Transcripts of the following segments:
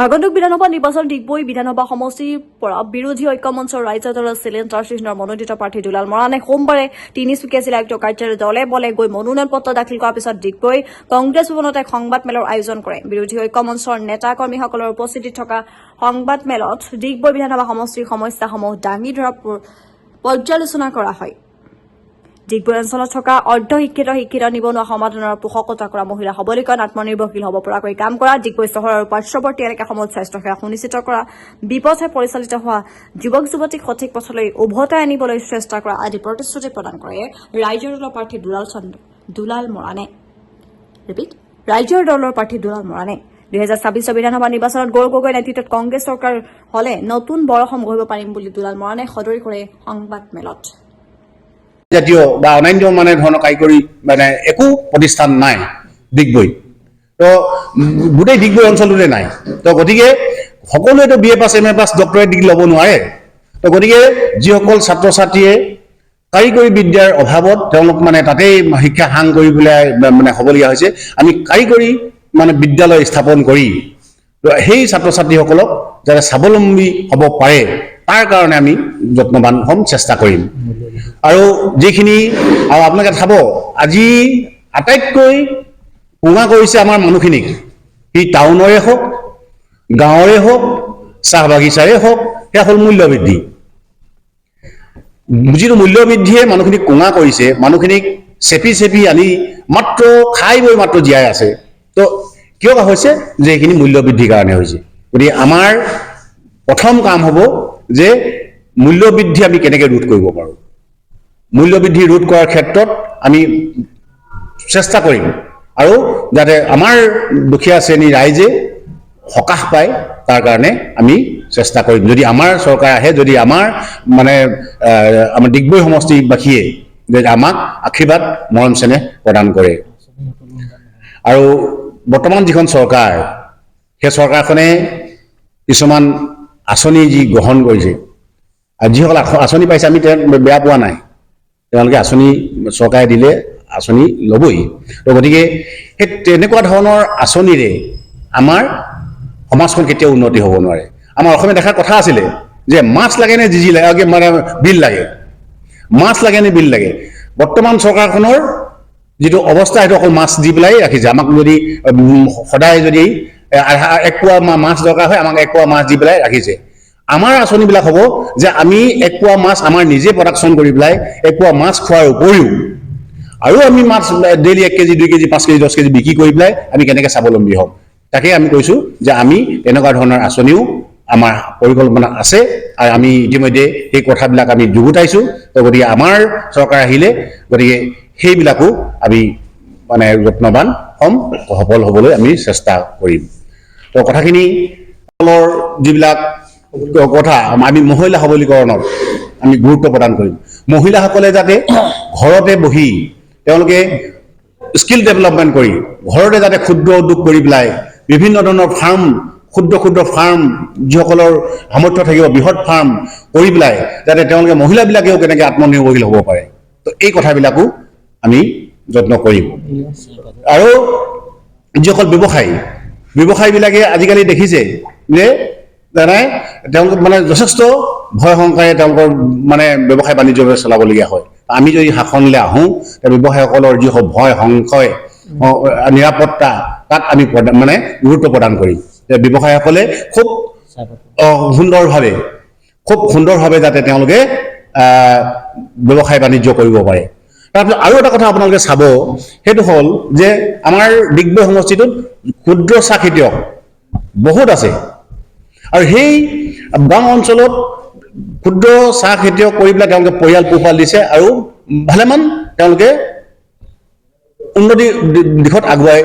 আগন্তুক বিধানসভা নিৰ্বাচন ডিগবৈ বিধানসভা সমষ্টিৰ পৰা বিৰোধী ঐক্য মঞ্চৰ ৰাজ্য দলৰ চিলিণ্ডাৰ চিহ্নৰ মনোনীত প্ৰাৰ্থী দুলাল মৰাণে সোমবাৰে তিনিচুকীয়া জিলা আয়ুক্ত কাৰ্যালয়ত দলে বলে গৈ মনোনয়ন পত্ৰ দাখিল কৰাৰ পিছত ডিগবৈ কংগ্ৰেছ ভৱনত এক সংবাদ মেলৰ আয়োজন কৰে। বিৰোধী ঐক্য মঞ্চৰ নেতা কৰ্মীসকলৰ উপস্থিতিত থকা সংবাদ মেলত ডিগবৈ বিধানসভা সমষ্টিৰ সমস্যাসমূহ দাঙি ধৰা পৰ্যালোচনা কৰা হয়। ডিগবৈ অঞ্চলত থকা অৰ্ধশিক্ষিত শিক্ষিত নিবনুৱা সমাধানৰ পোষকতা কৰা মহিলা সবলীকৰণ আত্মনিৰ্ভৰশীল হ'ব পৰাকৈ কাম কৰা, ডিগবৈ চহৰ আৰু পাৰ্শ্বৱৰ্তী এলেকাসমূহত স্বাস্থ্যসেৱা সুনিশ্চিত কৰা, বিপথে পৰিচালিত হোৱা যুৱক যুৱতীক সঠিক পথলৈ উভতাই আনিবলৈ চেষ্টা কৰা আদি প্ৰতিশ্ৰুতি প্ৰদান কৰে ৰাইজৰ দলৰ প্ৰাৰ্থী দুলাল মৰাণে। ৰাইজৰ দলৰ প্ৰাৰ্থী দুলাল মৰাণে 2026 বিধানসভা নিৰ্বাচনত গৌৰৱ গগৈ নেতৃত্বত কংগ্ৰেছ চৰকাৰ হলে নতুন বৰষম গঢ়িব পাৰিম বুলি দুলাল মৰাণে সদৰি কৰে সংবাদ মেলত। জাতীয় বা অন্যান্য মানে ধৰণৰ কাৰিকৰী মানে একো প্ৰতিষ্ঠান নাই ডিগবৈ, তো গোটেই ডিগবৈ অঞ্চলটোতে নাই। তো গতিকে সকলোৱেতো BA পাছ MA পাছ ডক্টৰেট ডিগ্ৰী ল'ব নোৱাৰে। তো গতিকে যিসকল ছাত্ৰ ছাত্ৰীয়ে কাৰিকৰী বিদ্যাৰ অভাৱত তেওঁলোক মানে তাতেই শিক্ষা সাং কৰি পেলাই মানে হ'বলগীয়া হৈছে, আমি কাৰিকৰী মানে বিদ্যালয় স্থাপন কৰি সেই ছাত্ৰ ছাত্ৰীসকলক যাতে স্বাৱলম্বী হ'ব পাৰে তাৰ কাৰণে আমি যত্নবান হ'ম, চেষ্টা কৰিম। আৰু যিখিনি আৰু আপোনালোকে চাব আজি আটাইতকৈ কোঙা কৰিছে আমাৰ মানুহখিনিক, সি টাউনৰে হওক গাঁৱৰে হওক চাহ বাগিচাৰে হওক, সেয়া হ'ল মূল্যবৃদ্ধি। যিটো মূল্যবৃদ্ধিয়ে মানুহখিনিক কোঙা কৰিছে, মানুহখিনিক চেপি আনি মাত্ৰ খাই বৈ মাত্ৰ জীয়াই আছে। তো কিয় হৈছে যে এইখিনি মূল্যবৃদ্ধিৰ কাৰণে হৈছে। গতিকে আমাৰ প্ৰথম কাম হ'ব যে মূল্যবৃদ্ধি আমি কেনেকৈ ৰোধ কৰিব পাৰোঁ। মূল্যবৃদ্ধি ৰোধ কৰাৰ ক্ষেত্ৰত আমি চেষ্টা কৰিম আৰু যাতে আমাৰ দুখীয়া শ্ৰেণীৰ ৰাইজে সকাহ পায় তাৰ কাৰণে আমি চেষ্টা কৰিম। যদি আমাৰ চৰকাৰ আহে, যদি আমাৰ মানে আমাৰ ডিগবৈ সমষ্টিবাসীয়ে যদি আমাক আশীৰ্বাদ মৰম চেনেহ প্ৰদান কৰে। আৰু বৰ্তমান যিখন চৰকাৰ, সেই চৰকাৰখনে কিছুমান আঁচনি যি গ্ৰহণ কৰিছে, আৰু যিসকল আঁচনি পাইছে আমি বেয়া পোৱা নাই, তেওঁলোকে আঁচনি চৰকাৰে দিলে আঁচনি ল'বই। তো গতিকে সেই তেনেকুৱা ধৰণৰ আঁচনিৰে আমাৰ সমাজখন কেতিয়াও উন্নতি হ'ব নোৱাৰে। আমাৰ অসমীয়া দেখাৰ কথা আছিলে যে মাছ লাগে নে যি লাগে মানে বিল লাগে, মাছ লাগে নে বিল লাগে। বৰ্তমান চৰকাৰখনৰ যিটো অৱস্থা সেইটো অকল মাছ দি পেলাই ৰাখিছে। আমাক যদি সদায় যদি 1 পোৱা মাছ দৰকাৰ হয়, আমাক 1 পোৱা মাছ দি পেলাই ৰাখিছে। আমাৰ আঁচনিবিলাক হ'ব যে আমি 1 পোৱা মাছ আমাৰ নিজে প্ৰডাকশ্যন কৰি পেলাই 1 পোৱা মাছ খোৱাৰ উপৰিও আৰু আমি মাছ daily 1 KG 2 KG 5 KG 10 KG বিক্ৰী কৰি পেলাই আমি কেনেকৈ স্বাৱলম্বী হ'ম, তাকে আমি কৈছোঁ যে আমি এনেকুৱা ধৰণৰ আঁচনিও আমাৰ পৰিকল্পনা আছে আৰু আমি ইতিমধ্যে সেই কথাবিলাক আমি যুগুতাইছোঁ। তো গতিকে আমাৰ চৰকাৰ আহিলে গতিকে সেইবিলাকো আমি মানে যত্নবান হ'ম, সফল হ'বলৈ আমি চেষ্টা কৰিম। তো কথাখিনি যিবিলাক কথা আমি মহিলা সবলীকৰণত আমি গুৰুত্ব প্ৰদান কৰিম। মহিলাসকলে যাতে ঘৰতে বহি তেওঁলোকে স্কিল ডেভেলপমেণ্ট কৰি ঘৰতে যাতে ক্ষুদ্ৰ উদ্যোগ কৰি পেলাই বিভিন্ন ধৰণৰ ফাৰ্ম, ক্ষুদ্ৰ ফাৰ্ম, যিসকলৰ সামৰ্থ্য থাকিব বৃহৎ ফাৰ্ম কৰি পেলাই যাতে তেওঁলোকে মহিলাবিলাকেও কেনেকৈ আত্মনিৰ্ভৰশীল হ'ব পাৰে। তো এই কথাবিলাকো আমি যত্ন কৰিম। আৰু যিসকল ব্যৱসায়ীবিলাকে আজিকালি দেখিছে যে জানাই তেওঁলোক মানে যথেষ্ট ভয় শংকাৰে তেওঁলোকৰ মানে ব্যৱসায় বাণিজ্য চলাবলগীয়া হয়। আমি যদি শাসনলৈ আহোঁ, ব্যৱসায়ীসকলৰ যি ভয় সংশয় নিৰাপত্তা তাক আমি মানে গুৰুত্ব প্ৰদান কৰিম। ব্যৱসায়ীসকলে খুব সুন্দৰভাৱে যাতে তেওঁলোকে ব্যৱসায় বাণিজ্য কৰিব পাৰে। তাৰপিছত আৰু এটা কথা আপোনালোকে চাব, সেইটো হ'ল যে আমাৰ ডিগবৈ সমষ্টিটোত ক্ষুদ্ৰ চাহ খেতিয়ক বহুত আছে। আৰু সেই গাঁও অঞ্চলত ক্ষুদ্ৰ চাহ খেতিয়ক কৰি পেলাই তেওঁলোকে পৰিয়াল পোহপাল দিছে আৰু ভালেমান তেওঁলোকে উন্নতি দিশত আগুৱাই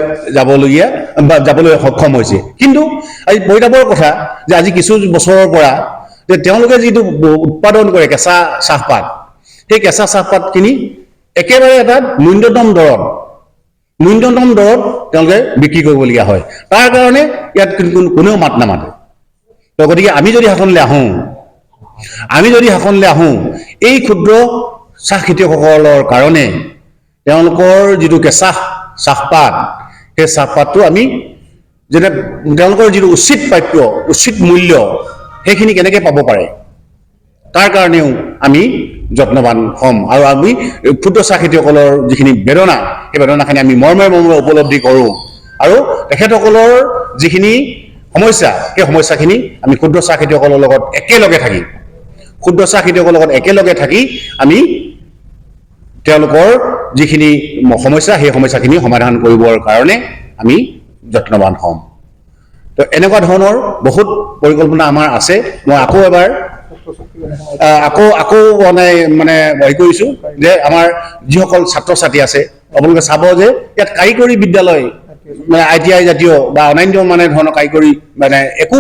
যাবলৈ সক্ষম হৈছে। কিন্তু আজি পৰিতাপৰ কথা যে আজি কিছু বছৰৰ পৰা যে তেওঁলোকে যিটো উৎপাদন কৰে কেঁচা চাহপাত, সেই কেঁচা চাহপাতখিনি একেবাৰে এটা ন্যূনতম দৰত তেওঁলোকে বিক্ৰী কৰিবলগীয়া হয়। তাৰ কাৰণে ইয়াত কোনেও মাত নামাতে। তো গতিকে আমি যদি শাসনলৈ আহোঁ এই ক্ষুদ্ৰ চাহ খেতিয়কসকলৰ কাৰণে তেওঁলোকৰ যিটো কেঁচা চাহপাত, সেই চাহপাতটো আমি যেনে তেওঁলোকৰ যিটো উচিত প্ৰাপ্য উচিত মূল্য সেইখিনি কেনেকৈ পাব পাৰে তাৰ কাৰণেও আমি যত্নবান হ'ম আৰু আমি ক্ষুদ্ৰ চাহ খেতিয়কসকলৰ যিখিনি বেদনা সেই বেদনাখিনি আমি মৰ্মে উপলব্ধি কৰোঁ আৰু তেখেতসকলৰ যিখিনি সমস্যা সেই সমস্যাখিনি আমি ক্ষুদ্ৰ চাহ খেতিয়কসকলৰ লগত একেলগে থাকি আমি তেওঁলোকৰ যিখিনি সমস্যা সেই সমস্যাখিনি সমাধান কৰিবৰ কাৰণে আমি যত্নবান হ'ম তো এনেকুৱা ধৰণৰ বহুত পৰিকল্পনা আমাৰ আছে মই আকৌ এবাৰ আকৌ মানে হেৰি কৰিছোঁ যে আমাৰ যিসকল ছাত্ৰ ছাত্ৰী আছে আপোনালোকে চাব যে ইয়াত কাৰিকৰী বিদ্যালয় মানে ITI জাতীয় বা অন্যান্য মানে ধৰণৰ কাৰিকৰী মানে একো